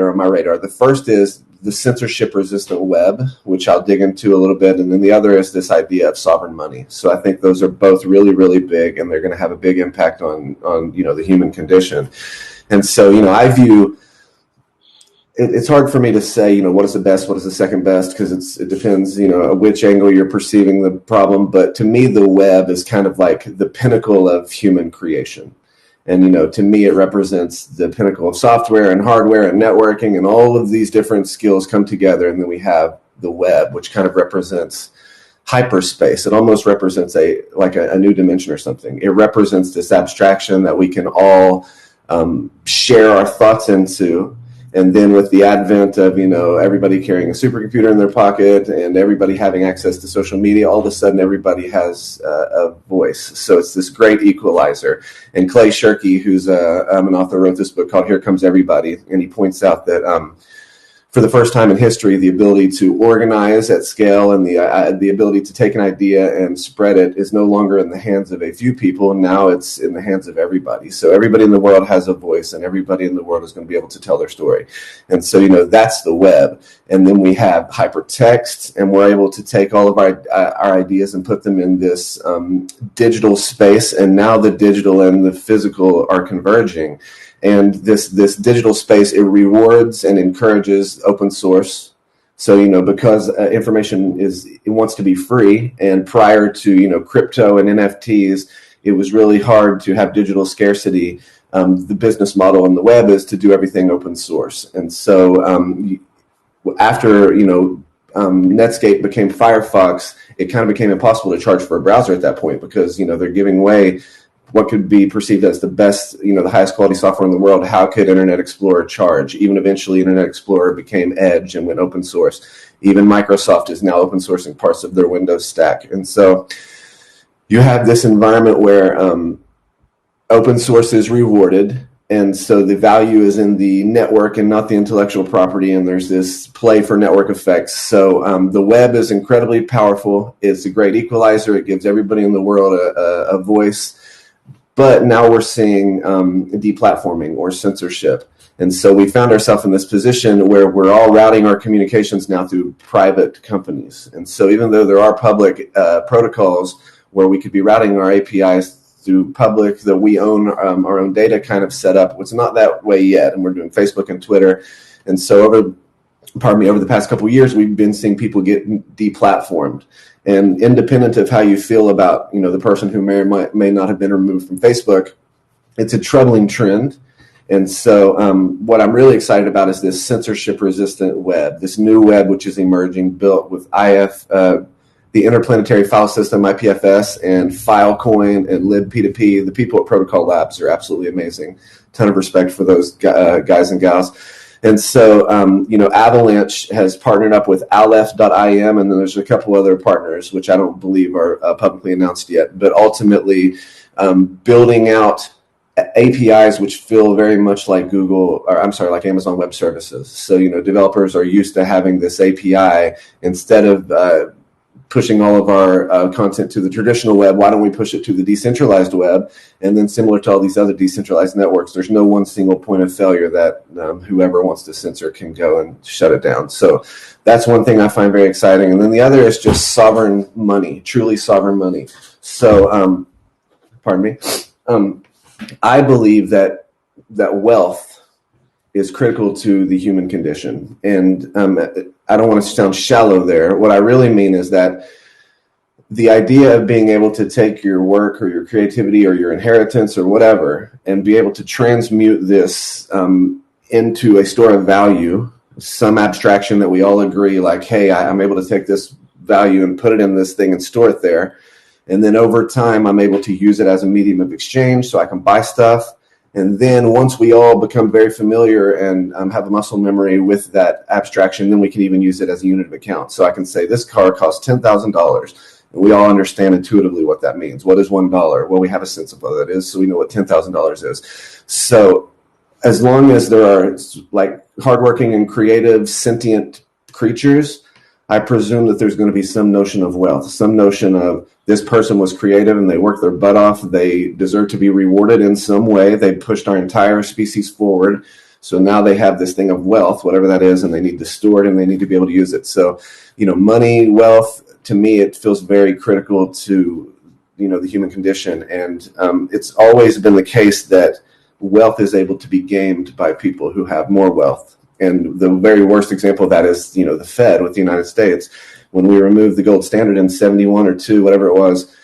are on my radar. The first is the censorship-resistant web, which I'll dig into a little bit, and then the other is this idea of sovereign money. So I think those are both really, really big, and they're going to have a big impact on the human condition. And so I view it's hard for me to say what is the best, what is the second best, because it depends which angle you're perceiving the problem. But to me, the web is kind of like the pinnacle of human creation. And, to me, it represents the pinnacle of software and hardware and networking, and all of these different skills come together. And then we have the web, which kind of represents hyperspace. It almost represents a new dimension or something. It represents this abstraction that we can all share our thoughts into. And then with the advent of, everybody carrying a supercomputer in their pocket and everybody having access to social media, all of a sudden everybody has a voice. So it's this great equalizer. And Clay Shirky, who's an author, wrote this book called Here Comes Everybody. And he points out that for the first time in history, the ability to organize at scale and the ability to take an idea and spread it is no longer in the hands of a few people. Now it's in the hands of everybody. So everybody in the world has a voice, and everybody in the world is going to be able to tell their story. And so, that's the web. And then we have hypertext, and we're able to take all of our ideas and put them in this digital space. And now the digital and the physical are converging. And this digital space, it rewards and encourages open source. So, because information it wants to be free, and prior to, crypto and NFTs, it was really hard to have digital scarcity. The business model on the web is to do everything open source. And so after, Netscape became Firefox, it kind of became impossible to charge for a browser at that point, because, they're giving away what could be perceived as the best, the highest quality software in the world. How could Internet Explorer charge? Even eventually Internet Explorer became Edge and went open source. Even Microsoft is now open sourcing parts of their Windows stack. And so you have this environment where open source is rewarded. And so the value is in the network and not the intellectual property. And there's this play for network effects. So the web is incredibly powerful. It's a great equalizer. It gives everybody in the world a voice. But now we're seeing deplatforming or censorship. And so we found ourselves in this position where we're all routing our communications now through private companies. And so even though there are public protocols where we could be routing our APIs through public, that we own our own data kind of set up, it's not that way yet. And we're doing Facebook and Twitter. And so over the past couple of years, we've been seeing people get deplatformed. And independent of how you feel about, the person who may not have been removed from Facebook, it's a troubling trend. And so what I'm really excited about is this censorship-resistant web, this new web which is emerging, built with the Interplanetary File System, IPFS, and Filecoin and libp2p. The people at Protocol Labs are absolutely amazing. Ton of respect for those guys and gals. And so, Avalanche has partnered up with Aleph.im, and then there's a couple other partners, which I don't believe are publicly announced yet, but ultimately building out APIs which feel very much like like Amazon Web Services. So, developers are used to having this API instead of pushing all of our content to the traditional web. Why don't we push it to the decentralized web? And then similar to all these other decentralized networks, there's no one single point of failure that whoever wants to censor can go and shut it down. So that's one thing I find very exciting. And then the other is just sovereign money, truly sovereign money. So, I believe that wealth is critical to the human condition. And I don't want to sound shallow there. What I really mean is that the idea of being able to take your work or your creativity or your inheritance or whatever and be able to transmute this into a store of value, some abstraction that we all agree, like, hey, I'm able to take this value and put it in this thing and store it there. And then over time, I'm able to use it as a medium of exchange so I can buy stuff. And then once we all become very familiar and have a muscle memory with that abstraction, then we can even use it as a unit of account. So I can say this car costs $10,000. And we all understand intuitively what that means. What is $1? Well, we have a sense of what that is, so we know what $10,000 is. So as long as there are like hardworking and creative sentient creatures, I presume that there's going to be some notion of wealth, some notion of this person was creative and they worked their butt off. They deserve to be rewarded in some way. They pushed our entire species forward. So now they have this thing of wealth, whatever that is, and they need to store it and they need to be able to use it. So, money, wealth, to me, it feels very critical to, the human condition. And it's always been the case that wealth is able to be gamed by people who have more wealth. And the very worst example of that is, the Fed with the United States. When we removed the gold standard in 71 or 2, whatever it was,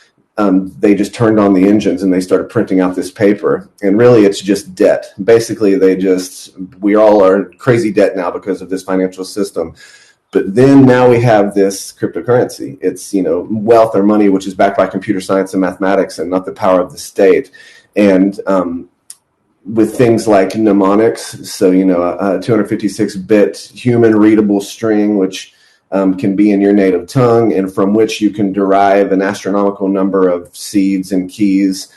they just turned on the engines and they started printing out this paper. And really, it's just debt. Basically, we all are crazy debt now because of this financial system. But then now we have this cryptocurrency. It's, wealth or money, which is backed by computer science and mathematics and not the power of the state. And with things like mnemonics, so, a 256-bit human readable string, which can be in your native tongue and from which you can derive an astronomical number of seeds and keys.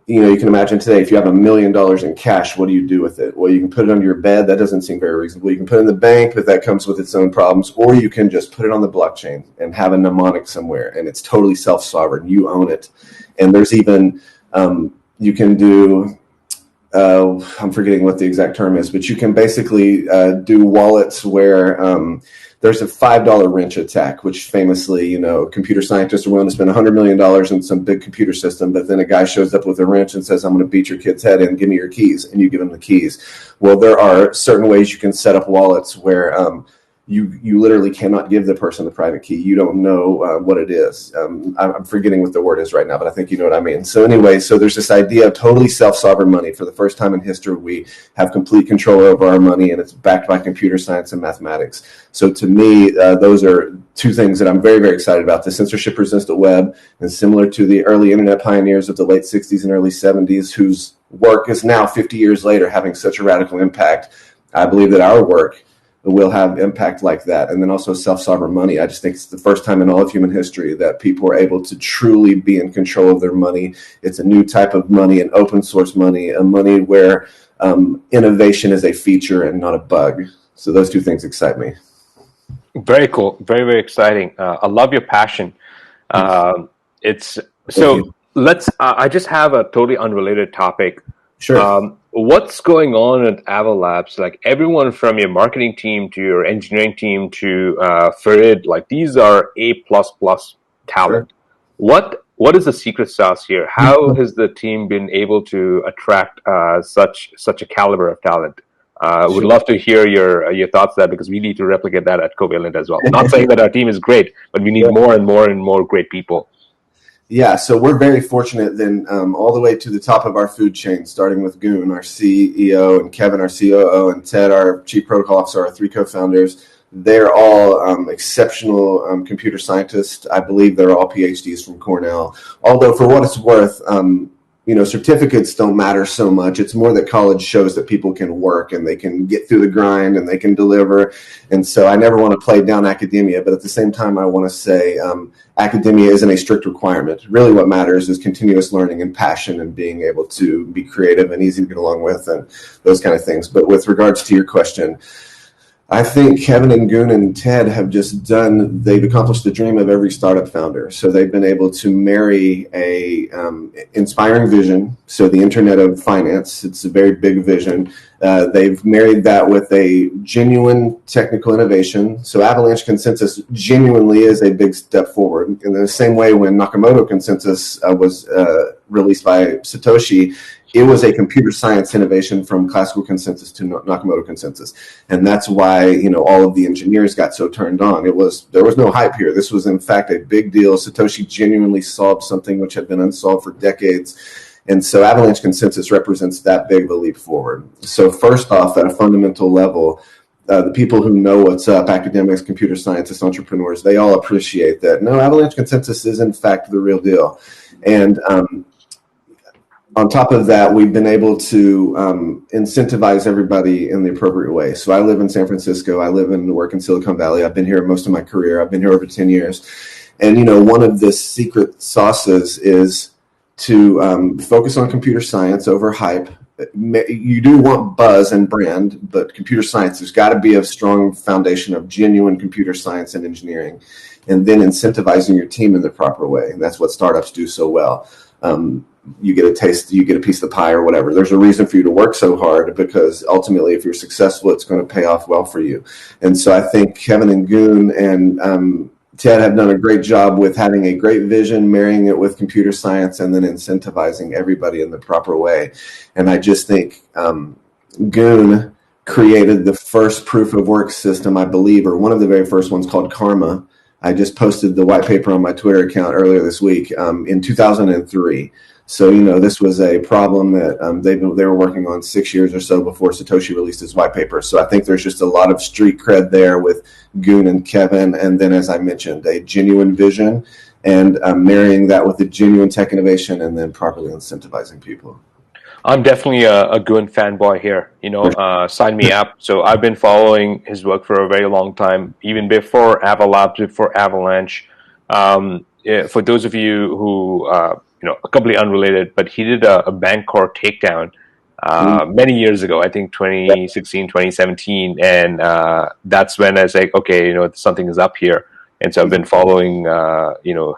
You can imagine today, if you have $1 million in cash, what do you do with it? Well, you can put it under your bed. That doesn't seem very reasonable. You can put it in the bank, but that comes with its own problems. Or you can just put it on the blockchain and have a mnemonic somewhere, and it's totally self-sovereign. You own it. And there's even, you can do, I'm forgetting what the exact term is, but you can basically do wallets where there's a $5 wrench attack, which famously, computer scientists are willing to spend $100 million in some big computer system, but then a guy shows up with a wrench and says, I'm going to beat your kid's head in, give me your keys, and you give him the keys. Well, there are certain ways you can set up wallets where you literally cannot give the person the private key. You don't know what it is. I'm forgetting what the word is right now, but I think you know what I mean. So anyway, so there's this idea of totally self-sovereign money. For the first time in history, we have complete control over our money, and it's backed by computer science and mathematics. So to me, those are two things that I'm very, very excited about. The censorship-resistant web, and similar to the early internet pioneers of the late 60s and early 70s, whose work is now 50 years later having such a radical impact. I believe that our work will have impact like that. And then also self-sovereign money. I just think it's the first time in all of human history that people are able to truly be in control of their money. It's a new type of money, an open source money, a money where innovation is a feature and not a bug. So those two things excite me. Very cool. Very, very exciting. I love your passion. I just have a totally unrelated topic. Sure. What's going on at Avalanche? Like everyone from your marketing team to your engineering team to Farid, like these are A++ talent. Sure. What is the secret sauce here? How has the team been able to attract such a caliber of talent? Would love to hear your thoughts there, because we need to replicate that at Covalent as well. Not saying that our team is great, but we need more and more and more great people. Yeah, so we're very fortunate then all the way to the top of our food chain, starting with Goon, our CEO, and Kevin, our COO, and Ted, our Chief Protocol Officer, our 3 co-founders. They're all exceptional computer scientists. I believe they're all PhDs from Cornell. Although for what it's worth, certificates don't matter so much. It's more that college shows that people can work and they can get through the grind and they can deliver. And so I never want to play down academia, but at the same time, I want to say academia isn't a strict requirement. Really what matters is continuous learning and passion and being able to be creative and easy to get along with and those kind of things. But with regards to your question, I think Kevin and Goon and Ted they've accomplished the dream of every startup founder. So they've been able to marry a inspiring vision. So the Internet of Finance, it's a very big vision. They've married that with a genuine technical innovation. So Avalanche Consensus genuinely is a big step forward. In the same way when Nakamoto Consensus was released by Satoshi, it was a computer science innovation from classical consensus to Nakamoto Consensus. And that's why, all of the engineers got so turned on. There was no hype here. This was, in fact, a big deal. Satoshi genuinely solved something which had been unsolved for decades. And so Avalanche Consensus represents that big of a leap forward. So first off, at a fundamental level, the people who know what's up, academics, computer scientists, entrepreneurs, they all appreciate that. No, Avalanche Consensus is, in fact, the real deal. And on top of that, we've been able to incentivize everybody in the appropriate way. So I live in San Francisco. I live and work in Silicon Valley. I've been here most of my career. I've been here over 10 years. And, one of the secret sauces is to focus on computer science over hype. You do want buzz and brand, but computer science, there's got to be a strong foundation of genuine computer science and engineering, and then incentivizing your team in the proper way. And that's what startups do so well. you get a taste, you get a piece of the pie or whatever. There's a reason for you to work so hard, because ultimately, if you're successful, it's going to pay off well for you. And so I think Kevin and Goon and Ted have done a great job with having a great vision, marrying it with computer science, and then incentivizing everybody in the proper way. And I just think Goon created the first proof of work system, I believe, or one of the very first ones, called Karma. I just posted the white paper on my Twitter account earlier this week, in 2003. So, this was a problem that they were working on 6 years or so before Satoshi released his white paper. So I think there's just a lot of street cred there with Goon and Kevin. And then, as I mentioned, a genuine vision, and marrying that with a genuine tech innovation, and then properly incentivizing people. I'm definitely a Goon fanboy here. Sign me up. So I've been following his work for a very long time, even before Avalabs, before Avalanche. For those of you who completely unrelated, but he did a Bancor takedown many years ago, I think 2016, 2017. And that's when I was like, okay, something is up here. And so I've been following,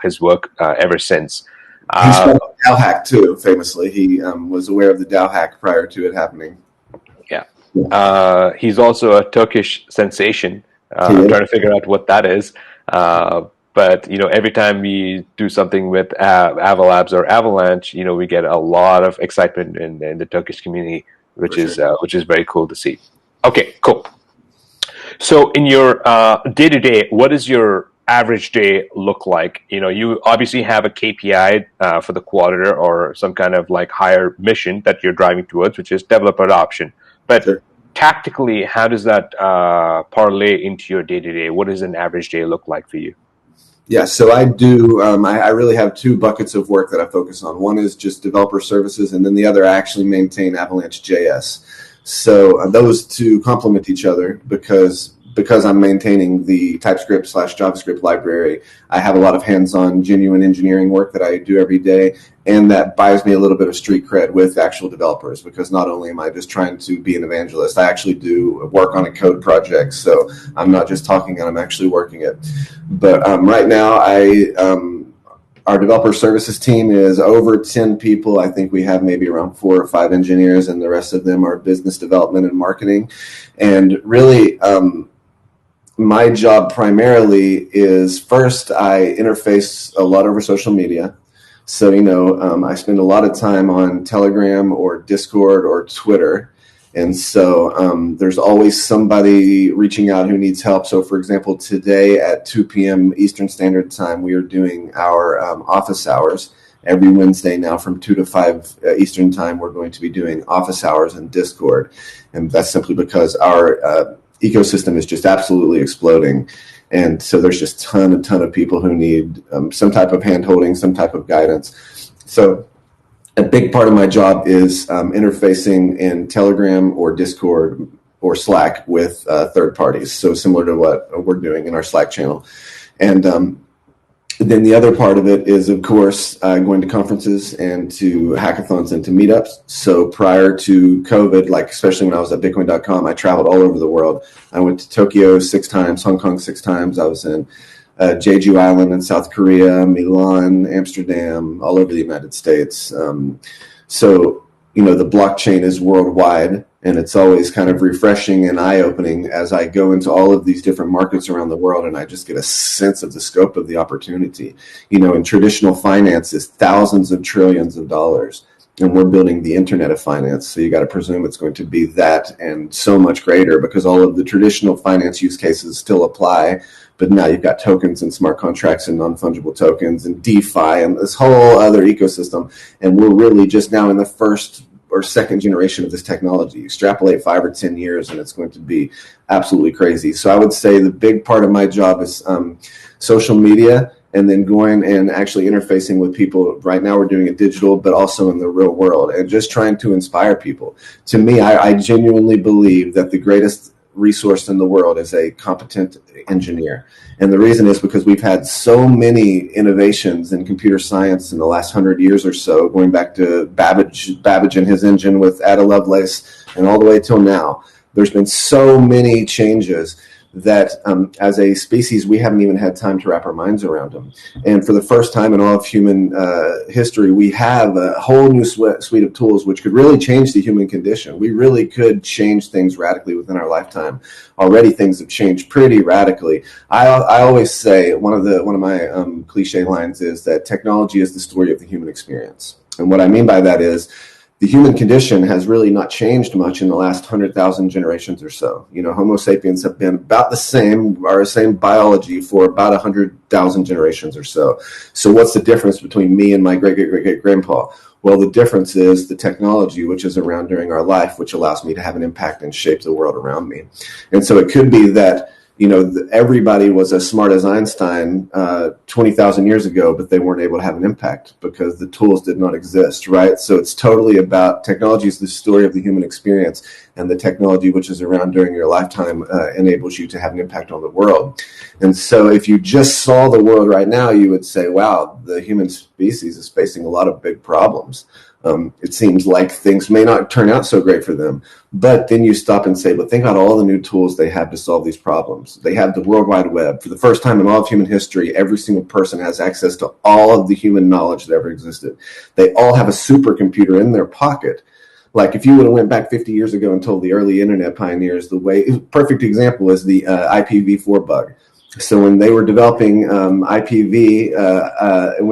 his work ever since. He's from DAO hack too, famously. He was aware of the DAO hack prior to it happening. Yeah. He's also a Turkish sensation. I'm trying to figure out what that is. But every time we do something with Avalabs or Avalanche, we get a lot of excitement in the Turkish community, which is very cool to see. Okay, cool. So in your day-to-day, what does your average day look like? You obviously have a KPI for the quarter, or some kind of like higher mission that you're driving towards, which is developer adoption. But tactically, how does that parlay into your day-to-day? What does an average day look like for you? Yeah, so I do. I really have two buckets of work that I focus on. One is just developer services, and then the other, I actually maintain Avalanche JS. So those two complement each other, because I'm maintaining the TypeScript/JavaScript library. I have a lot of hands-on, genuine engineering work that I do every day, and that buys me a little bit of street cred with actual developers, because not only am I just trying to be an evangelist, I actually do work on a code project. So I'm not just talking it, I'm actually working it. But right now, our developer services team is over 10 people. I think we have maybe around 4 or 5 engineers, and the rest of them are business development and marketing. And really, my job primarily is, first, I interface a lot over social media. So, I spend a lot of time on Telegram or Discord or Twitter. And so there's always somebody reaching out who needs help. So, for example, today at 2 p.m. Eastern Standard Time, we are doing our office hours. Every Wednesday now from 2 to 5 Eastern Time, we're going to be doing office hours in Discord. And that's simply because our ecosystem is just absolutely exploding. And so there's just a ton of people who need some type of hand-holding, some type of guidance. So a big part of my job is interfacing in Telegram or Discord or Slack with third parties. So similar to what we're doing in our Slack channel. And then the other part of it is, of course, going to conferences and to hackathons and to meetups. So prior to COVID, like especially when I was at Bitcoin.com, I traveled all over the world. I went to Tokyo 6 times, Hong Kong 6 times. I was in Jeju Island in South Korea, Milan, Amsterdam, all over the United States. So, the blockchain is worldwide, and it's always kind of refreshing and eye-opening as I go into all of these different markets around the world, and I just get a sense of the scope of the opportunity. In traditional finance is thousands of trillions of dollars, and we're building the internet of finance. So you got to presume it's going to be that and so much greater, because all of the traditional finance use cases still apply. But now you've got tokens and smart contracts and non-fungible tokens and DeFi and this whole other ecosystem. And we're really just now in the first or second generation of this technology. Extrapolate 5 or 10 years and it's going to be absolutely crazy. So I would say the big part of my job is social media, and then going and actually interfacing with people. Right now we're doing it digital, but also in the real world, and just trying to inspire people. To me, I genuinely believe that the greatest resource in the world is a competent engineer. And the reason is because we've had so many innovations in computer science in the last 100 years or so, going back to Babbage and his engine with Ada Lovelace and all the way till now. There's been so many changes that as a species, we haven't even had time to wrap our minds around them. And for the first time in all of human history, we have a whole new suite of tools which could really change the human condition. We really could change things radically within our lifetime. Already things have changed pretty radically. I always say one of my cliche lines is that technology is the story of the human experience. And what I mean by that is the human condition has really not changed much in the last 100,000 generations or so. Homo sapiens have been about the same biology for about 100,000 generations or so. So what's the difference between me and my great-great-great-great-grandpa? Well, the difference is the technology which is around during our life, which allows me to have an impact and shape the world around me. And so it could be that everybody was as smart as Einstein 20,000 years ago, but they weren't able to have an impact because the tools did not exist, right? So it's totally about technology is the story of the human experience, and the technology which is around during your lifetime enables you to have an impact on the world. And so if you just saw the world right now, you would say, wow, the human species is facing a lot of big problems. It seems like things may not turn out so great for them. But then you stop and say, but think about all the new tools they have to solve these problems. They have the World Wide Web. For the first time in all of human history, every single person has access to all of the human knowledge that ever existed. They all have a supercomputer in their pocket. Like if you would have went back 50 years ago and told the early internet pioneers perfect example is the IPv4 bug. So when they were developing when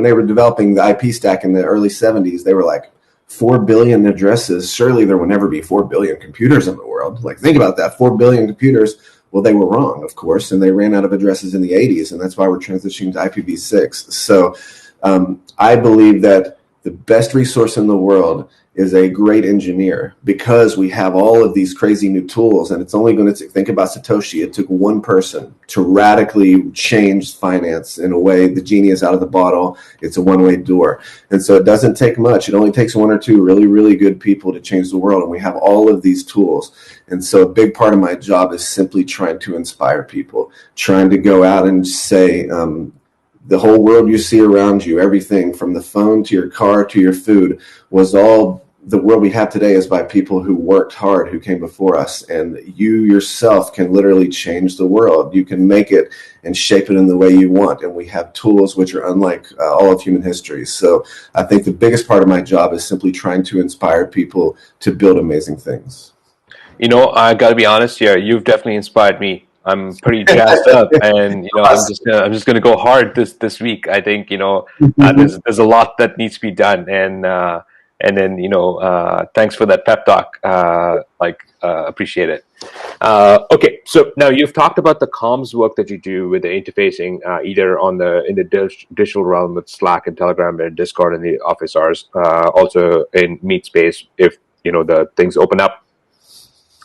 they were developing the IP stack in the early 70s, they were like, 4 billion addresses. Surely there will never be 4 billion computers in the world. Like, think about that, 4 billion computers. Well, they were wrong, of course, and they ran out of addresses in the 80s, and that's why we're transitioning to IPv6. So I believe that the best resource in the world is a great engineer, because we have all of these crazy new tools, and it's only going to think about Satoshi. It took one person to radically change finance in a way. The genie is out of the bottle. It's a one-way door. And so it doesn't take much. It only takes one or two really, really good people to change the world. And we have all of these tools. And so a big part of my job is simply trying to inspire people, trying to go out and say, the whole world you see around you, everything from the phone to your car to your food, was all the world we have today is by people who worked hard, who came before us. And you yourself can literally change the world. You can make it and shape it in the way you want. And we have tools which are unlike all of human history. So I think the biggest part of my job is simply trying to inspire people to build amazing things. I got to be honest here. You've definitely inspired me. I'm pretty jazzed up, and I'm just gonna go hard this week. I think there's a lot that needs to be done, and then thanks for that pep talk. Appreciate it. Okay, so now you've talked about the comms work that you do with the interfacing, either in the digital realm with Slack and Telegram and Discord and the office hours, also in Meet Space if the things open up.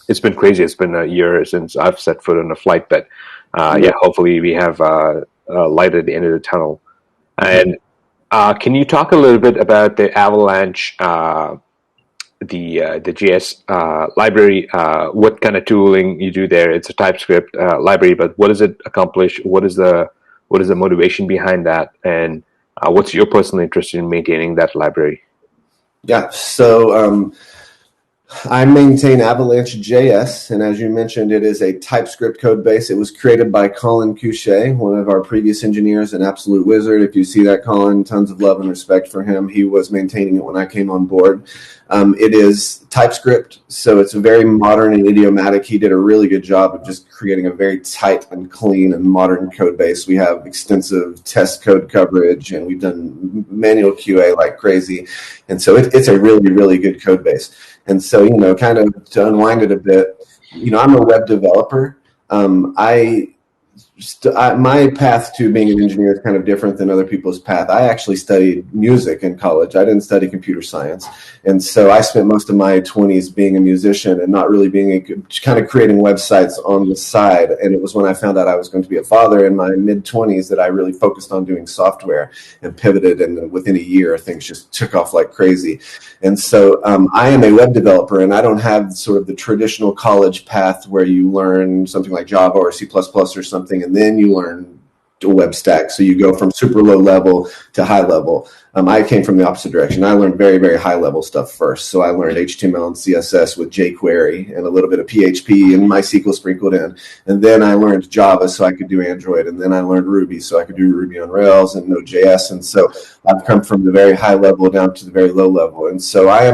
It's been crazy. It's been a year since I've set foot on a flight, but hopefully we have light at the end of the tunnel. And can you talk a little bit about the Avalanche, the JS library? What kind of tooling you do there? It's a TypeScript library, but what does it accomplish? What is the motivation behind that? And what's your personal interest in maintaining that library? Yeah, so I maintain Avalanche JS, and as you mentioned, it is a TypeScript code base. It was created by Colin Couchet, one of our previous engineers, an absolute wizard. If you see that, Colin, tons of love and respect for him. He was maintaining it when I came on board. It is TypeScript, so it's very modern and idiomatic. He did a really good job of just creating a very tight and clean and modern code base. We have extensive test code coverage, and we've done manual QA like crazy. And so it's a really, really good code base. And so, kind of to unwind it a bit, I'm a web developer. My path to being an engineer is kind of different than other people's path. I actually studied music in college. I didn't study computer science. And so I spent most of my 20s being a musician and not really kind of creating websites on the side. And it was when I found out I was going to be a father in my mid-20s that I really focused on doing software and pivoted. And within a year, things just took off like crazy. And so I am a web developer, and I don't have sort of the traditional college path where you learn something like Java or C++ or something, and then you learn web stack. So you go from super low level to high level. I came from the opposite direction. I learned very, very high level stuff first. So I learned HTML and CSS with jQuery and a little bit of PHP and MySQL sprinkled in. And then I learned Java so I could do Android. And then I learned Ruby so I could do Ruby on Rails and Node.js. And so I've come from the very high level down to the very low level. And so I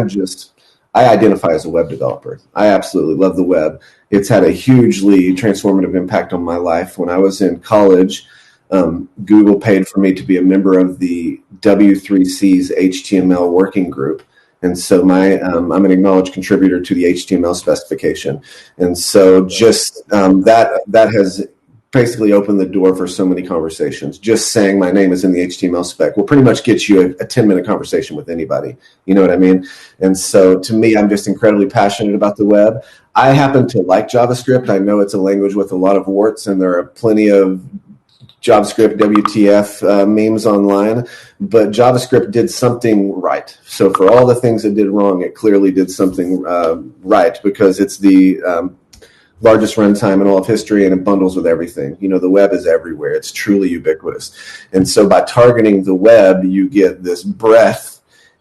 identify as a web developer. I absolutely love the web. It's had a hugely transformative impact on my life. When I was in college, Google paid for me to be a member of the W3C's HTML working group. And so I'm an acknowledged contributor to the HTML specification. And so just that has basically opened the door for so many conversations. Just saying my name is in the HTML spec will pretty much get you a 10-minute conversation with anybody. You know what I mean? And so to me, I'm just incredibly passionate about the web. I happen to like JavaScript. I know it's a language with a lot of warts, and there are plenty of JavaScript WTF memes online, but JavaScript did something right. So for all the things it did wrong, it clearly did something right, because it's the largest runtime in all of history, and it bundles with everything. You know, the web is everywhere. It's truly ubiquitous. And so by targeting the web, you get this breadth.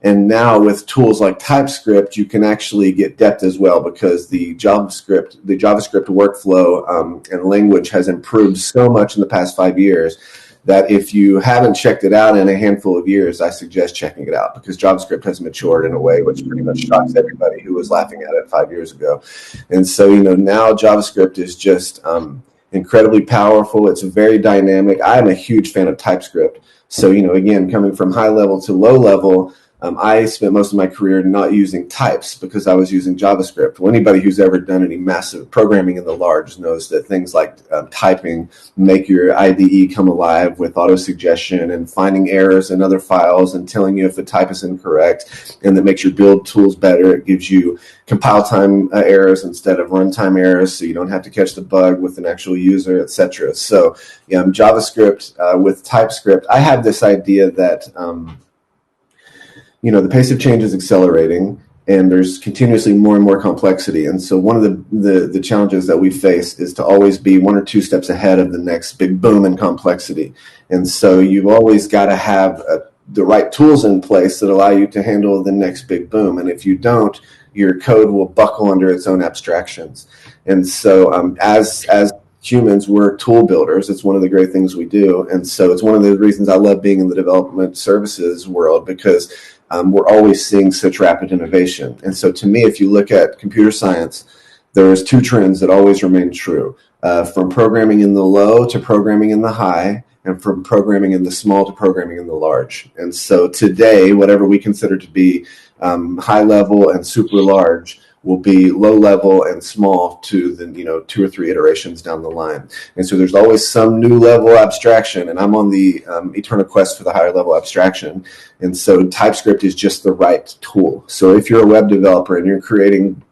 And now with tools like TypeScript, you can actually get depth as well, because the JavaScript workflow and language has improved so much in the past 5 years that if you haven't checked it out in a handful of years, I suggest checking it out, because JavaScript has matured in a way which pretty much shocks everybody who was laughing at it 5 years ago. And so, you know, now JavaScript is just incredibly powerful. It's very dynamic. I'm a huge fan of TypeScript. So, you know, again, coming from high level to low level, I spent most of my career not using types because I was using JavaScript. Well, anybody who's ever done any massive programming in the large knows that things like typing make your IDE come alive with auto-suggestion and finding errors in other files and telling you if the type is incorrect, and that makes your build tools better. It gives you compile time errors instead of runtime errors, so you don't have to catch the bug with an actual user, etc. So JavaScript with TypeScript, I have this idea that the pace of change is accelerating, and there's continuously more and more complexity. And so one of the challenges that we face is to always be 1 or 2 steps ahead of the next big boom in complexity. And so you've always got to have the right tools in place that allow you to handle the next big boom. And if you don't, your code will buckle under its own abstractions. And so as humans, we're tool builders. It's one of the great things we do. And so it's one of the reasons I love being in the development services world, because we're always seeing such rapid innovation. And so to me, if you look at computer science, there's 2 trends that always remain true, from programming in the low to programming in the high, and from programming in the small to programming in the large. And so today, whatever we consider to be high level and super large will be low level and small to the 2 or 3 iterations down the line. And so there's always some new level abstraction, and I'm on the eternal quest for the higher level abstraction. And so TypeScript is just the right tool. So if you're a web developer and you're creating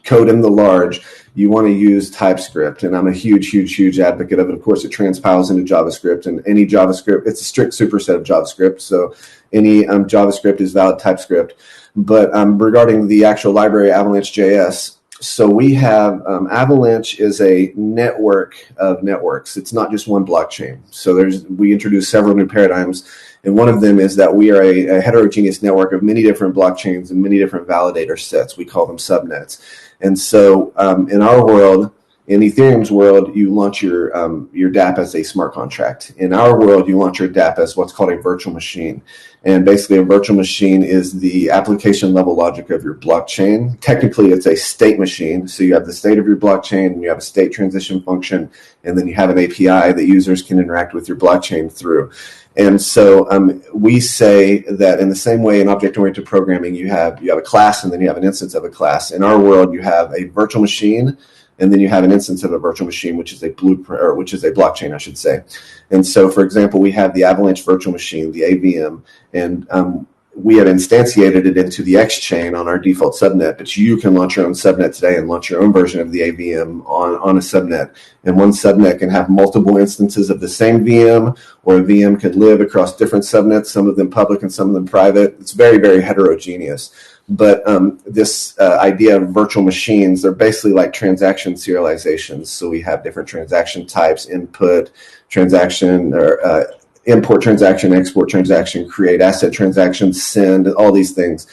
code in the large, you want to use TypeScript, and I'm a huge advocate of it. Of course, it transpiles into JavaScript, and any JavaScript, it's a strict superset of JavaScript, so any JavaScript is valid TypeScript. But regarding the actual library, Avalanche.js, so we have Avalanche is a network of networks. It's not just one blockchain. So we introduced several new paradigms, and one of them is that we are a heterogeneous network of many different blockchains and many different validator sets. We call them subnets. And so in our world, in Ethereum's world, you launch your dApp as a smart contract. In our world, you launch your dApp as what's called a virtual machine. And basically, a virtual machine is the application level logic of your blockchain. Technically, it's a state machine. So you have the state of your blockchain, and you have a state transition function, and then you have an API that users can interact with your blockchain through. And so we say that in the same way in object-oriented programming, you have a class, and then you have an instance of a class. In our world, you have a virtual machine, and then you have an instance of a virtual machine, which is a blueprint, or which is a blockchain, I should say. And so, for example, we have the Avalanche virtual machine, the AVM, and we have instantiated it into the X chain on our default subnet. But you can launch your own subnet today and launch your own version of the AVM on a subnet. And one subnet can have multiple instances of the same VM, or a VM could live across different subnets, some of them public and some of them private. It's very, very heterogeneous. But this idea of virtual machines, they're basically like transaction serializations. So we have different transaction types: input transaction, or import transaction, export transaction, create asset transactions, send, all these things.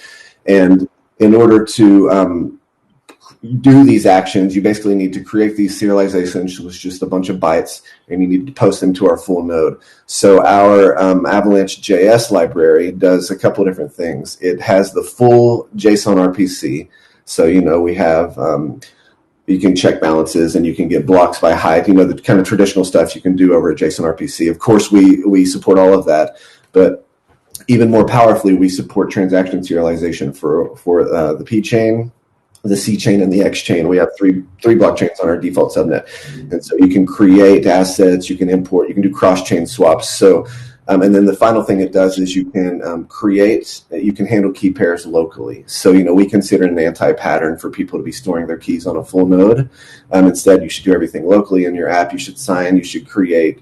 And in order to do these actions, you basically need to create these serializations, which is just a bunch of bytes, and you need to post them to our full node. So our Avalanche JS library does a couple of different things. It has the full JSON RPC. So, we have, you can check balances and you can get blocks by height, the kind of traditional stuff you can do over a JSON RPC. Of course, we support all of that, but even more powerfully, we support transaction serialization for the P chain, the C chain, and the X chain. We have three blockchains on our default subnet. And so you can create assets, you can import, you can do cross-chain swaps. So, and then the final thing it does is you can you can handle key pairs locally. So, we consider an anti-pattern for people to be storing their keys on a full node. Instead, you should do everything locally in your app. You should sign, you should create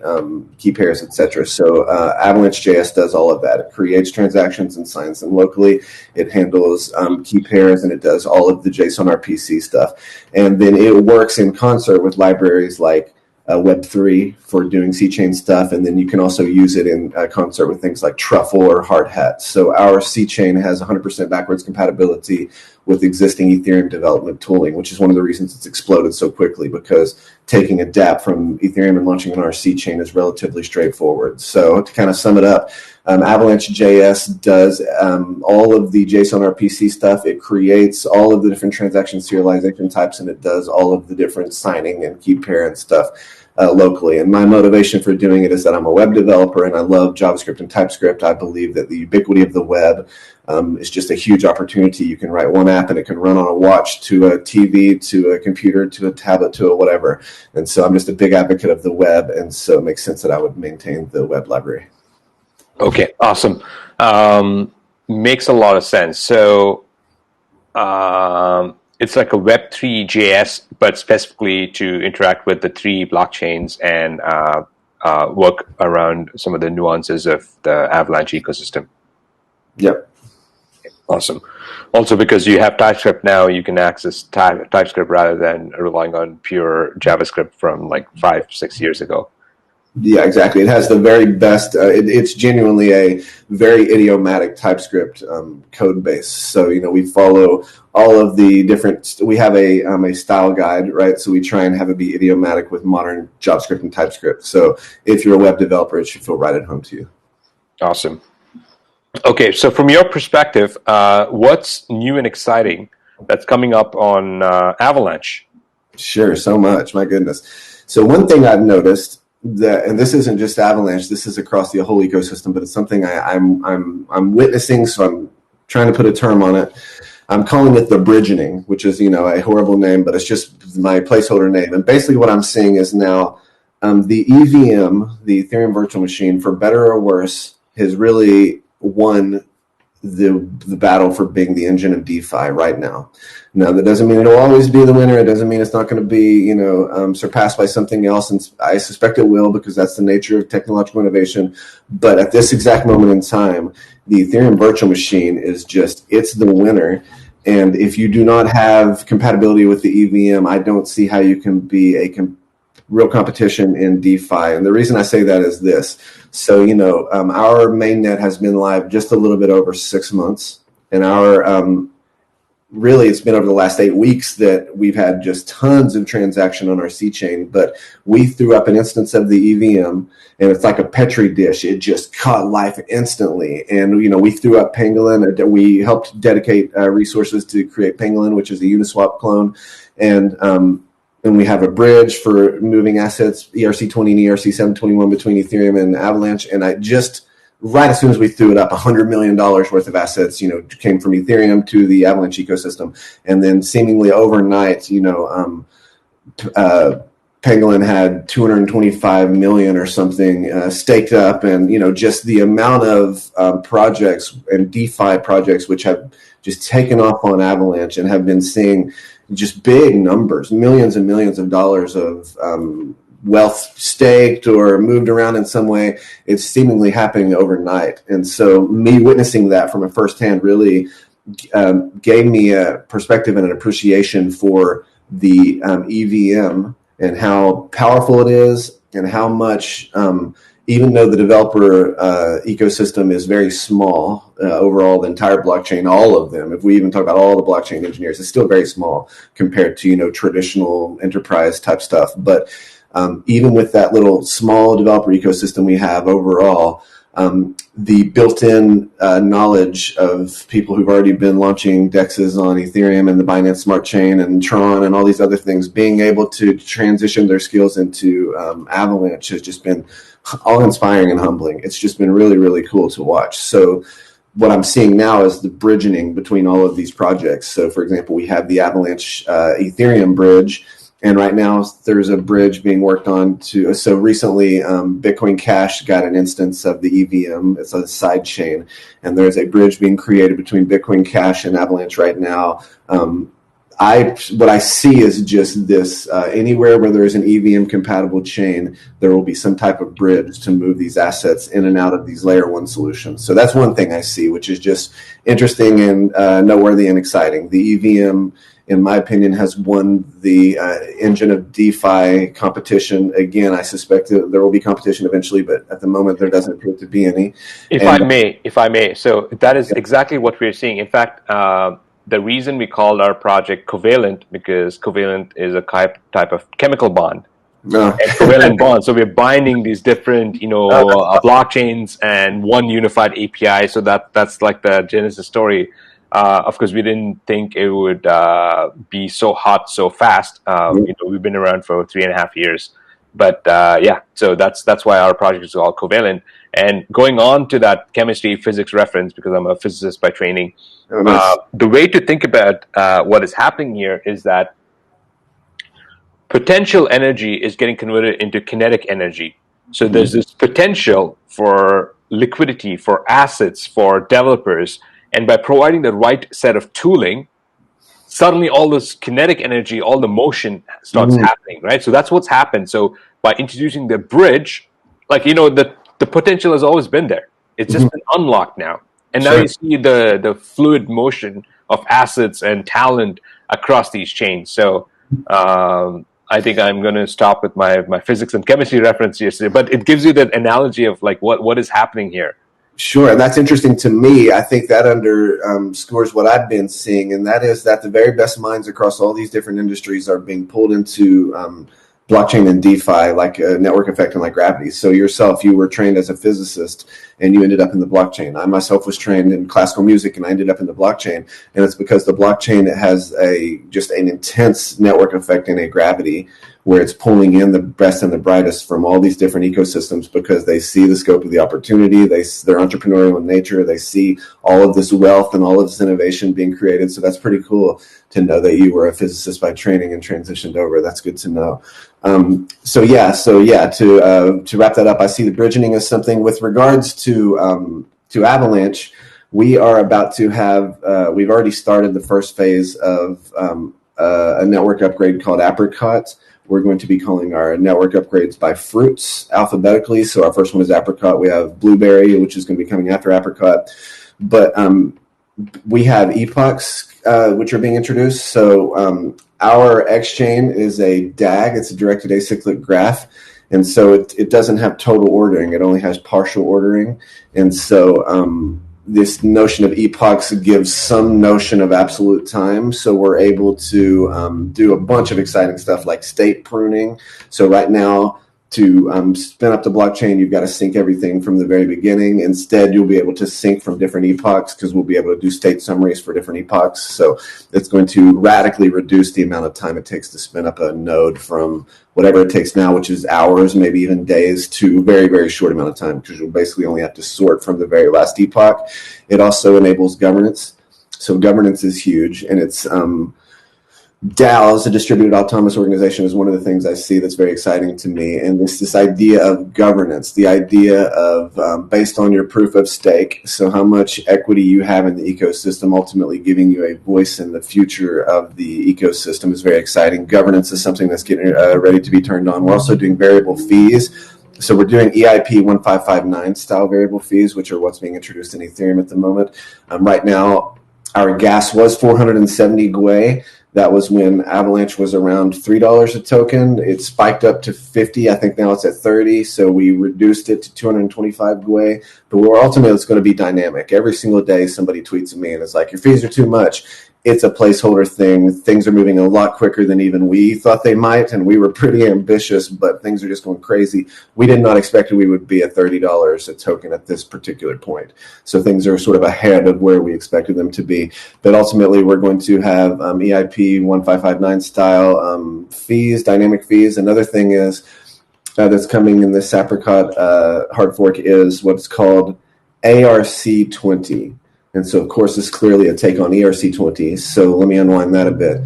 key pairs, etc. So Avalanche JS does all of that. It creates transactions and signs them locally. It handles key pairs, and it does all of the JSON RPC stuff. And then it works in concert with libraries like Web3 for doing C-chain stuff, and then you can also use it in concert with things like Truffle or Hardhat. So our C-chain has 100% backwards compatibility with existing Ethereum development tooling, which is one of the reasons it's exploded so quickly, because taking a dApp from Ethereum and launching on our C-chain is relatively straightforward. So to kind of sum it up, Avalanche JS does all of the JSON RPC stuff. It creates all of the different transaction serialization types, and it does all of the different signing and key pair and stuff locally. And my motivation for doing it is that I'm a web developer and I love JavaScript and TypeScript. I believe that the ubiquity of the web is just a huge opportunity. You can write one app and it can run on a watch, to a TV, to a computer, to a tablet, to a whatever. And so I'm just a big advocate of the web, and so it makes sense that I would maintain the web library. Okay, awesome. Makes a lot of sense. So it's like a Web3 JS, but specifically to interact with the three blockchains and work around some of the nuances of the Avalanche ecosystem. Yep. Awesome. Also, because you have TypeScript now, you can access TypeScript rather than relying on pure JavaScript from like 5-6 years ago. Yeah, exactly. It has the very best. It's genuinely a very idiomatic TypeScript code base. So we follow all of the different. We have a style guide, right? So we try and have it be idiomatic with modern JavaScript and TypeScript. So if you're a web developer, it should feel right at home to you. Awesome. Okay, so from your perspective, what's new and exciting that's coming up on Avalanche? Sure, so much. My goodness. So one thing I've noticed, that, and this isn't just Avalanche, this is across the whole ecosystem, but it's something I'm witnessing, so I'm trying to put a term on it. I'm calling it the bridgening, which is a horrible name, but it's just my placeholder name. And basically what I'm seeing is now the EVM, the Ethereum virtual machine, for better or worse, has really won the battle for being the engine of DeFi right now. Now, that doesn't mean it'll always be the winner. It doesn't mean it's not going to be, surpassed by something else. And I suspect it will, because that's the nature of technological innovation. But at this exact moment in time, the Ethereum virtual machine is it's the winner. And if you do not have compatibility with the EVM, I don't see how you can be a real competition in DeFi. And the reason I say that is this. So, our mainnet has been live just a little bit over 6 months. And really, it's been over the last 8 weeks that we've had just tons of transaction on our C chain. But we threw up an instance of the EVM, and it's like a Petri dish. It just caught life instantly. And, we threw up Pangolin. We helped dedicate resources to create Pangolin, which is a Uniswap clone. And we have a bridge for moving assets, ERC20 and ERC721, between Ethereum and Avalanche. And right as soon as we threw it up, $100 million worth of assets, came from Ethereum to the Avalanche ecosystem. And then seemingly overnight, Pangolin had 225 million or something staked up. And, just the amount of projects and DeFi projects which have just taken off on Avalanche and have been seeing just big numbers, millions and millions of dollars of wealth staked or moved around in some way. It's seemingly happening overnight. And so me witnessing that from a firsthand really gave me a perspective and an appreciation for the EVM and how powerful it is, and how much, even though the developer ecosystem is very small overall, the entire blockchain, all of them, if we even talk about all the blockchain engineers, it's still very small compared to traditional enterprise type stuff. But even with that little small developer ecosystem we have overall, the built-in knowledge of people who've already been launching DEXs on Ethereum and the Binance Smart Chain and Tron and all these other things, being able to transition their skills into Avalanche has just been awe-inspiring and humbling. It's just been really, really cool to watch. So what I'm seeing now is the bridging between all of these projects. So, for example, we have the Avalanche Ethereum bridge. And right now, there's a bridge being worked on so recently, Bitcoin Cash got an instance of the EVM. It's a side chain. And there's a bridge being created between Bitcoin Cash and Avalanche right now. What I see is just this, anywhere where there is an EVM compatible chain, there will be some type of bridge to move these assets in and out of these layer one solutions. So that's one thing I see, which is just interesting and noteworthy and exciting. The EVM, in my opinion, has won the engine of DeFi competition. Again, I suspect that there will be competition eventually, but at the moment there doesn't appear to be any. If I may, so that is exactly what we're seeing. In fact, the reason we called our project Covalent, because Covalent is a type of chemical bond. And covalent bonds. So we're binding these different, blockchains and one unified API. So that's like the genesis story. Of course, we didn't think it would be so hot so fast. We've been around for 3.5 years, but so that's why our project is called Covalent. And going on to that chemistry physics reference, because I'm a physicist by training, the way to think about what is happening here is that potential energy is getting converted into kinetic energy. So there's this potential for liquidity, for assets, for developers. And by providing the right set of tooling, suddenly all this kinetic energy, all the motion starts happening, right? So that's what's happened. So by introducing the bridge, the potential has always been there. It's just been unlocked now. And now you see the fluid motion of assets and talent across these chains. So I think I'm going to stop with my physics and chemistry reference yesterday, but it gives you that analogy of like what is happening here. Sure, and that's interesting to me. I think that underscores what I've been seeing, and that is that the very best minds across all these different industries are being pulled into blockchain and DeFi, like a network effect and like gravity. So yourself, you were trained as a physicist and you ended up in the blockchain. I myself was trained in classical music and I ended up in the blockchain. And it's because the blockchain has just an intense network effect and a gravity where it's pulling in the best and the brightest from all these different ecosystems because they see the scope of the opportunity. They're entrepreneurial in nature. They see all of this wealth and all of this innovation being created. So that's pretty cool to know that you were a physicist by training and transitioned over. That's good to know. To wrap that up, I see the bridging as something with regards to Avalanche. We are about to have, we've already started the first phase of a network upgrade called Apricot. We're going to be calling our network upgrades by fruits alphabetically. So our first one is apricot. We have blueberry, which is going to be coming after apricot. But we have epochs, which are being introduced. So our X chain is a DAG. It's a directed acyclic graph. And so it doesn't have total ordering. It only has partial ordering. And so this notion of epochs gives some notion of absolute time. So we're able to do a bunch of exciting stuff like state pruning. So right now, to spin up the blockchain, you've got to sync everything from the very beginning. Instead, you'll be able to sync from different epochs because we'll be able to do state summaries for different epochs. So it's going to radically reduce the amount of time it takes to spin up a node from whatever it takes now, which is hours, maybe even days, to a very, very short amount of time because you'll basically only have to sort from the very last epoch. It also enables governance. So governance is huge, and it's DAOs, a distributed autonomous organization, is one of the things I see that's very exciting to me. And this idea of governance, the idea of based on your proof of stake, so how much equity you have in the ecosystem, ultimately giving you a voice in the future of the ecosystem is very exciting. Governance is something that's getting ready to be turned on. We're also doing variable fees. So we're doing EIP 1559 style variable fees, which are what's being introduced in Ethereum at the moment. Right now, Our gas was 470 GUI. That was when Avalanche was around $3 a token. It spiked up to 50. I think now it's at 30. So we reduced it to 225 GUI. But we're ultimately, it's going to be dynamic. Every single day, somebody tweets at me and is like, your fees are too much. It's a placeholder thing. Things are moving a lot quicker than even we thought they might, and we were pretty ambitious, but things are just going crazy. We did not expect we would be at $30 a token at this particular point. So things are sort of ahead of where we expected them to be. But ultimately, we're going to have EIP 1559 style fees, dynamic fees. Another thing is that's coming in this Apricot hard fork is what's called ARC20. And so, of course, it's clearly a take on ERC20. So let me unwind that a bit.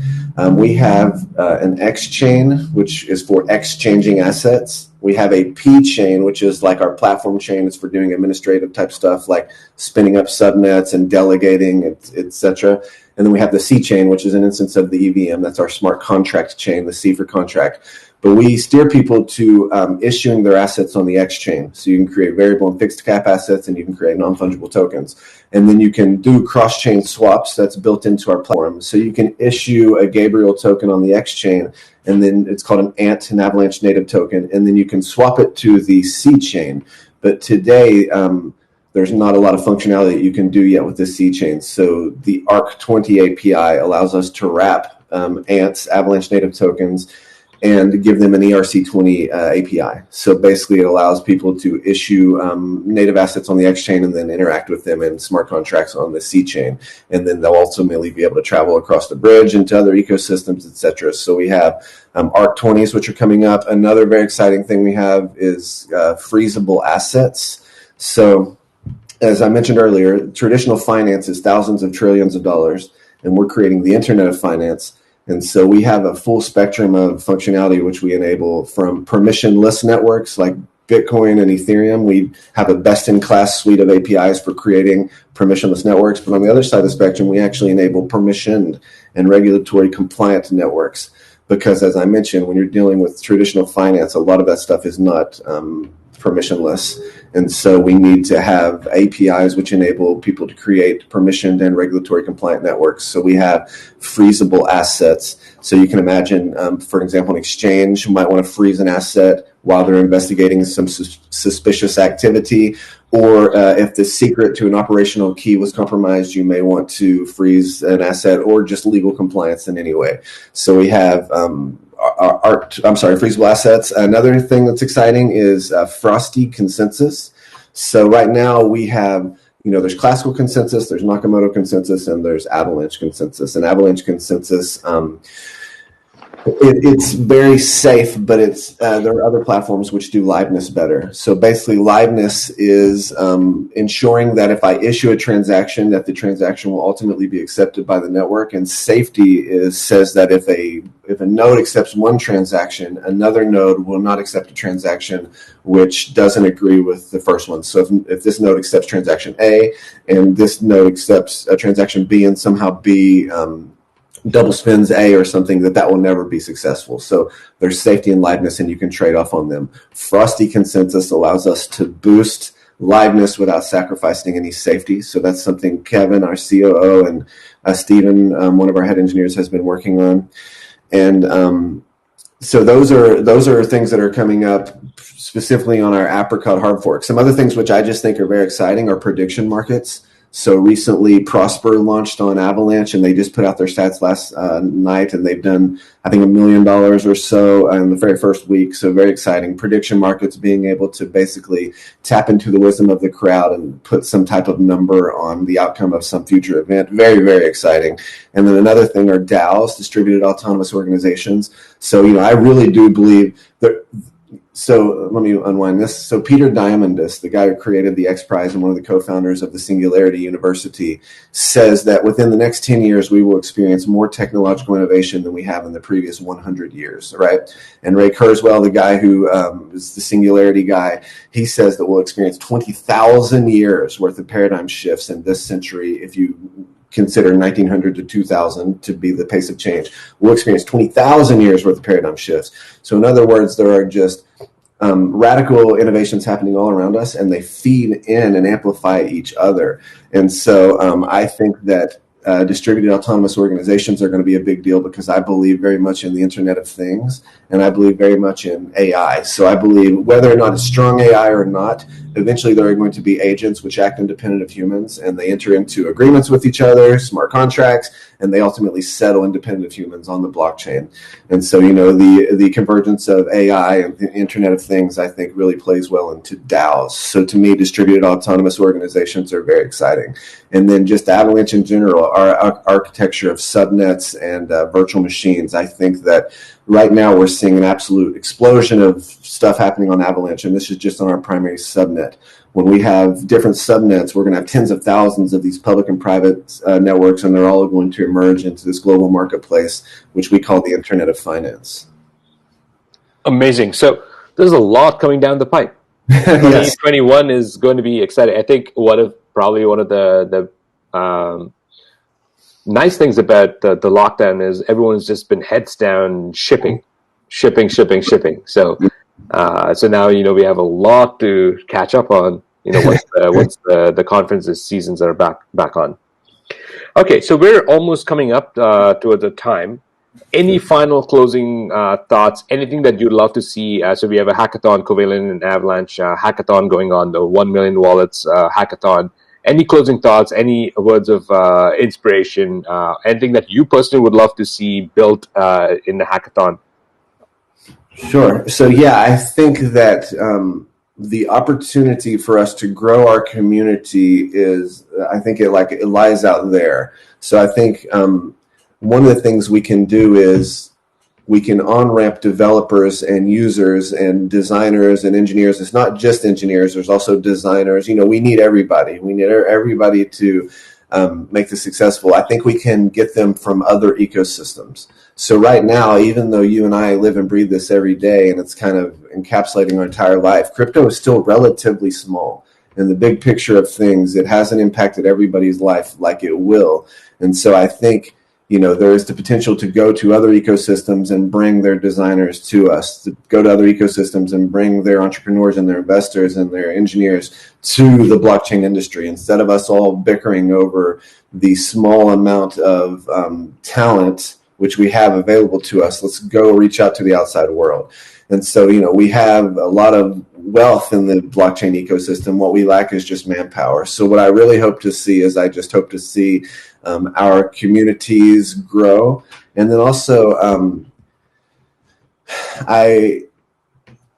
We have an X chain, which is for exchanging assets. We have a P chain, which is like our platform chain. It's for doing administrative type stuff like spinning up subnets and delegating, etc. And then we have the C chain, which is an instance of the EVM. That's our smart contract chain, the C for contract. But we steer people to issuing their assets on the X chain. So you can create variable and fixed cap assets, and you can create non-fungible tokens. And then you can do cross-chain swaps. That's built into our platform. So you can issue a Gabriel token on the X chain, and then it's called an ANT, an Avalanche native token, and then you can swap it to the C chain. But today, there's not a lot of functionality that you can do yet with the C chain. So the ARC20 API allows us to wrap ANTs, Avalanche native tokens, and give them an ERC20 API. So basically it allows people to issue native assets on the X chain and then interact with them in smart contracts on the C chain. And then they'll ultimately be able to travel across the bridge into other ecosystems, etc. So we have ARC20s, which are coming up. Another very exciting thing we have is freezable assets. So as I mentioned earlier, traditional finance is thousands of trillions of dollars, and we're creating the Internet of Finance. And so we have a full spectrum of functionality which we enable from permissionless networks like Bitcoin and Ethereum. We have a best-in-class suite of APIs for creating permissionless networks. But on the other side of the spectrum, we actually enable permissioned and regulatory compliant networks. Because as I mentioned, when you're dealing with traditional finance, a lot of that stuff is not permissionless. And so we need to have APIs which enable people to create permissioned and regulatory compliant networks. So we have freezable assets. So you can imagine, for example, an exchange might want to freeze an asset while they're investigating some suspicious activity. Or if the secret to an operational key was compromised, you may want to freeze an asset or just legal compliance in any way. So we have freezable assets. Another thing that's exciting is Frosty consensus. So right now we have, there's classical consensus, there's Nakamoto consensus, and there's Avalanche consensus. And Avalanche consensus, it's very safe, but there are other platforms which do liveness better. So basically, liveness is ensuring that if I issue a transaction, that the transaction will ultimately be accepted by the network. And safety says that if a node accepts one transaction, another node will not accept a transaction which doesn't agree with the first one. So if this node accepts transaction A and this node accepts a transaction B, and somehow B double spins A or something, that will never be successful. So there's safety and liveness, and you can trade off on them. Frosty consensus allows us to boost liveness without sacrificing any safety. So that's something Kevin, our COO, and Stephen, one of our head engineers, has been working on. And so those are things that are coming up specifically on our Apricot hard fork. Some other things which I just think are very exciting are prediction markets. So recently, Prosper launched on Avalanche, and they just put out their stats last night, and they've done, I think, $1 million or so in the very first week. So very exciting. Prediction markets, being able to basically tap into the wisdom of the crowd and put some type of number on the outcome of some future event. Very, very exciting. And then another thing are DAOs, distributed autonomous organizations. So, I really do believe that. So let me unwind this. So Peter Diamandis, the guy who created the X Prize and one of the co-founders of the Singularity University, says that within the next 10 years, we will experience more technological innovation than we have in the previous 100 years, right? And Ray Kurzweil, the guy who is the Singularity guy, he says that we'll experience 20,000 years worth of paradigm shifts in this century if you consider 1900 to 2000 to be the pace of change. We'll experience 20,000 years worth of paradigm shifts. So in other words, there are just radical innovations happening all around us, and they feed in and amplify each other. And so I think that distributed autonomous organizations are going to be a big deal because I believe very much in the Internet of Things, and I believe very much in AI. So I believe whether or not it's strong AI or not, eventually there are going to be agents which act independent of humans, and they enter into agreements with each other, smart contracts, and they ultimately settle independent of humans on the blockchain. And so, the convergence of AI and the Internet of Things, I think, really plays well into DAOs. So to me, distributed autonomous organizations are very exciting. And then just Avalanche in general, our architecture of subnets and virtual machines, I think that right now we're seeing an absolute explosion of stuff happening on Avalanche, and this is just on our primary subnet. When we have different subnets, we're going to have tens of thousands of these public and private networks, and they're all going to emerge into this global marketplace, which we call the Internet of Finance. Amazing. So there's a lot coming down the pipe. Yes. 2021 is going to be exciting. I think one of the nice things about the lockdown is everyone's just been heads down shipping. So now we have a lot to catch up on. Once the conferences seasons are back on. Okay, so we're almost coming up towards the time. Any final closing thoughts? Anything that you'd love to see? So we have a hackathon, Covalent and Avalanche hackathon going on, the 1 million wallets hackathon. Any closing thoughts? Any words of inspiration? Anything that you personally would love to see built in the hackathon? Sure. So yeah, I think that the opportunity for us to grow our community is, I think it lies out there. So I think one of the things we can do is we can on-ramp developers and users and designers and engineers. It's not just engineers. There's also designers. We need everybody. We need everybody to make this successful. I think we can get them from other ecosystems. So right now, even though you and I live and breathe this every day, and it's kind of encapsulating our entire life, crypto is still relatively small. In the big picture of things, it hasn't impacted everybody's life like it will. And so I think there is the potential to go to other ecosystems and bring their designers to us, to go to other ecosystems and bring their entrepreneurs and their investors and their engineers to the blockchain industry. Instead of us all bickering over the small amount of talent which we have available to us, let's go reach out to the outside world. And so, we have a lot of wealth in the blockchain ecosystem. What we lack is just manpower. So what I really hope to see is I just hope to see our communities grow. And then also, I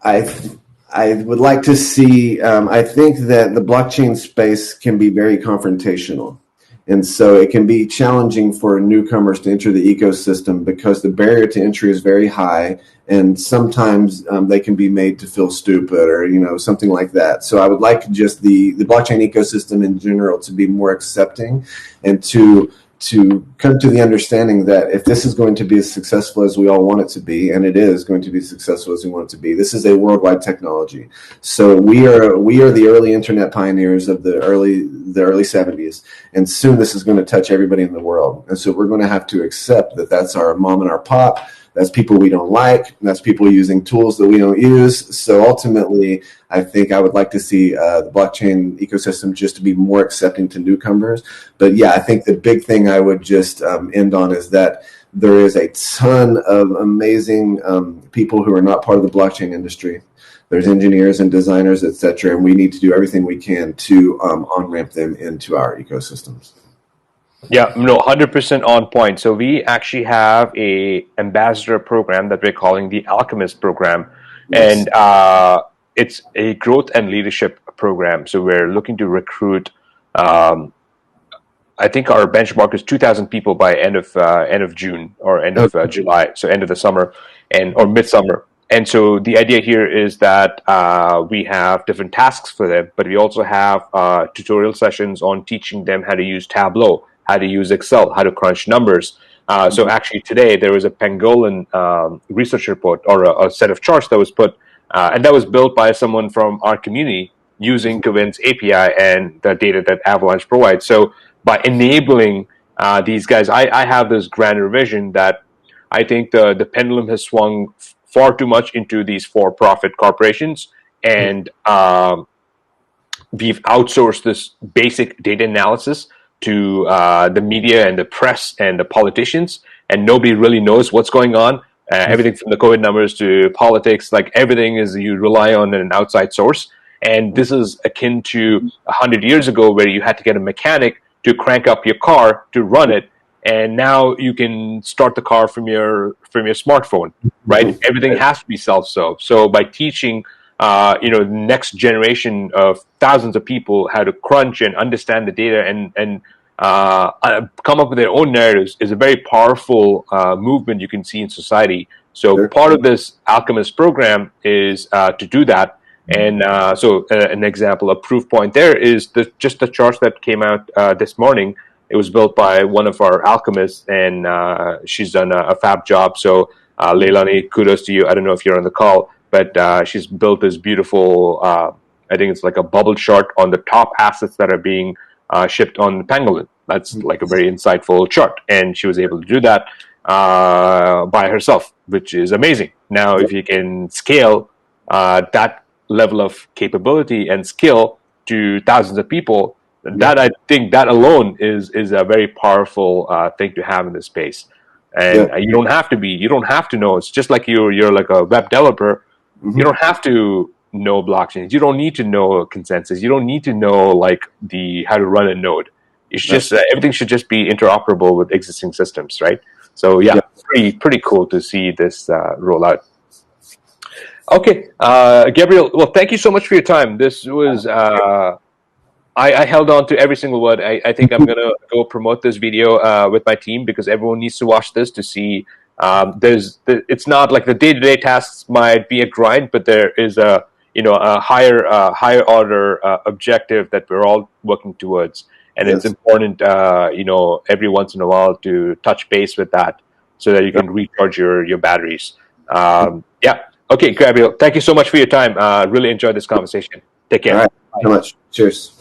would like to see, I think that the blockchain space can be very confrontational. And so it can be challenging for newcomers to enter the ecosystem because the barrier to entry is very high, and sometimes they can be made to feel stupid or something like that. So I would like just the blockchain ecosystem in general to be more accepting and to come to the understanding that if this is going to be as successful as we all want it to be, and it is going to be successful as we want it to be, this is a worldwide technology. So we are the early internet pioneers of the early 70s, and soon this is going to touch everybody in the world. And so we're going to have to accept that that's our mom and our pop. That's people we don't like. That's people using tools that we don't use. So ultimately, I think I would like to see the blockchain ecosystem just to be more accepting to newcomers. But yeah, I think the big thing I would just end on is that there is a ton of amazing people who are not part of the blockchain industry. There's engineers and designers, et cetera, and we need to do everything we can to on-ramp them into our ecosystems. Yeah, 100% on point. So we actually have a ambassador program that we're calling the Alchemist program. Yes. And it's a growth and leadership program. So we're looking to recruit, I think our benchmark is 2,000 people by end of June or end of July. So end of the summer or midsummer. And so the idea here is that we have different tasks for them, but we also have tutorial sessions on teaching them how to use Tableau, how to use Excel, how to crunch numbers. So actually today there was a Pangolin research report or a set of charts that was put, and that was built by someone from our community using Covalent's API and the data that Avalanche provides. So by enabling these guys, I have this grander vision that I think the pendulum has swung far too much into these for-profit corporations, and we've outsourced this basic data analysis to the media and the press and the politicians, and nobody really knows what's going on. Everything from the COVID numbers to politics, like everything is you rely on an outside source. And this is akin to 100 years ago where you had to get a mechanic to crank up your car to run it. And now you can start the car from your smartphone, right? Everything has to be self-serve. So by teaching, the next generation of thousands of people how to crunch and understand the data and come up with their own narratives is a very powerful movement you can see in society. So part of this Alchemist program is to do that. And so an example, a proof point there is just the chart that came out this morning. It was built by one of our alchemists, and she's done a fab job. So Leilani, kudos to you. I don't know if you're on the call, but she's built this beautiful, I think it's like a bubble chart on the top assets that are being shipped on Pangolin. That's like a very insightful chart. And she was able to do that by herself, which is amazing. Now, if you can scale that level of capability and skill to thousands of people, that I think that alone is a very powerful thing to have in this space. And you don't have to know. It's just like you're like a web developer. You don't have to know blockchains. You don't need to know consensus. You don't need to know like how to run a node. It's just everything should just be interoperable with existing systems, right? So pretty cool to see this roll out. Okay, Gabriel. Well, thank you so much for your time. This was I held on to every single word. I think I'm gonna go promote this video with my team because everyone needs to watch this to see. It's not like the day-to-day tasks might be a grind, but there is a higher order objective that we're all working towards, and it's important every once in a while to touch base with that so that you can recharge your batteries. Okay, Gabriel, thank you so much for your time. Really enjoyed this conversation. Take care. All right, thank you so much. Cheers.